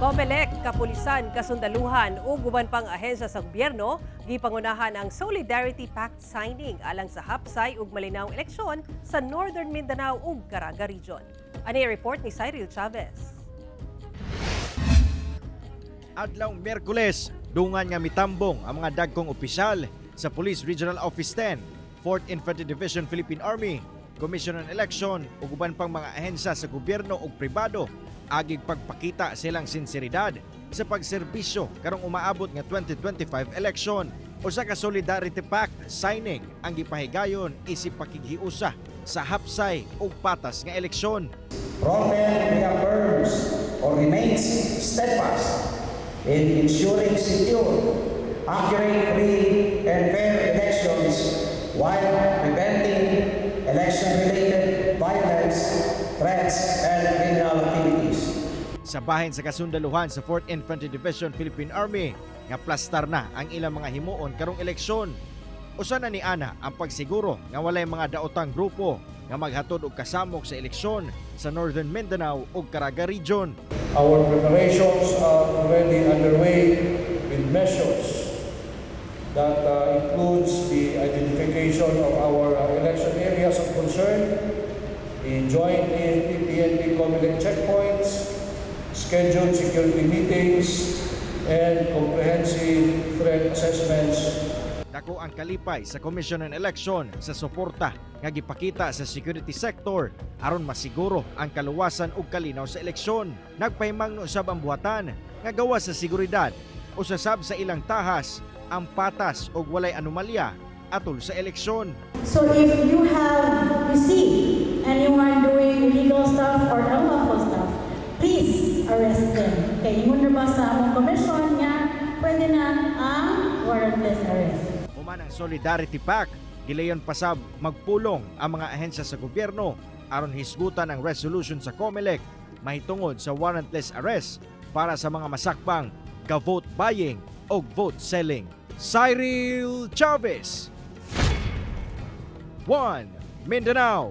COMELEC, kapulisan, kasundaluhan ug uban pang ahensya sa gobyerno gipangunahan ang Solidarity Pact signing alang sa hapsay ug malinawong eleksyon sa Northern Mindanao ug Caraga Region. Ani report ni Cyril Chavez. Adlawng Miyerkules, dungan nga mitambong ang mga dagkong opisyal sa Police Regional Office 10, 4th Infantry Division Philippine Army, Commission on Election ug uban pang mga ahensya sa gobyerno ug pribado agig pagpakita silang sinseridad sa pagserbisyo karong umaabot nga 2025 election. Usa ka Solidarity Pact signing ang gipahigayon isip pakigiusa sa hapsay ug patas nga eleksyon. Promen reaffirms or remains steadfast in ensuring secure, accurate, free, and fair elections while preventing election-related violence, threats, and criminal activities. Sa bahin sa kasundaluhan sa 4th Infantry Division Philippine Army, nga plastar na ang ilang mga himuon karong eleksyon. Usa na ni ana ang pagsiguro nga walay mga daotang grupo nga maghatod og kasamok sa eleksyon sa Northern Mindanao ug Caraga Region. Our preparations are already underway with measures that includes the identification of our election areas of concern, the joint AFP-PNP COMELEC checkpoints, scheduled security meetings, and comprehensive threat assessments. Dako ang kalipay sa Commission on Election sa suporta nga gipakita sa security sector aron masiguro ang kaluwasan ug kalinaw sa eleksyon. Nagpahimangno usab ang buhatan nga gawas sa seguridad o sasab sa ilang tahas ang patas ug walay anomalya atol sa eleksyon. So if you see anyone doing illegal stuff or unlawful stuff, please arrest them. Kay ingon na ba sa among komisyon nga pwede na ang warrantless arrest. Human ang Solidarity Pact, gilayon pasab magpulong ang mga ahensya sa gobyerno aron hisgutan ang resolution sa COMELEC mahitungod sa warrantless arrest para sa mga masakbang ka-vote buying o vote selling. Cyril Chavez, 1 Mindanao.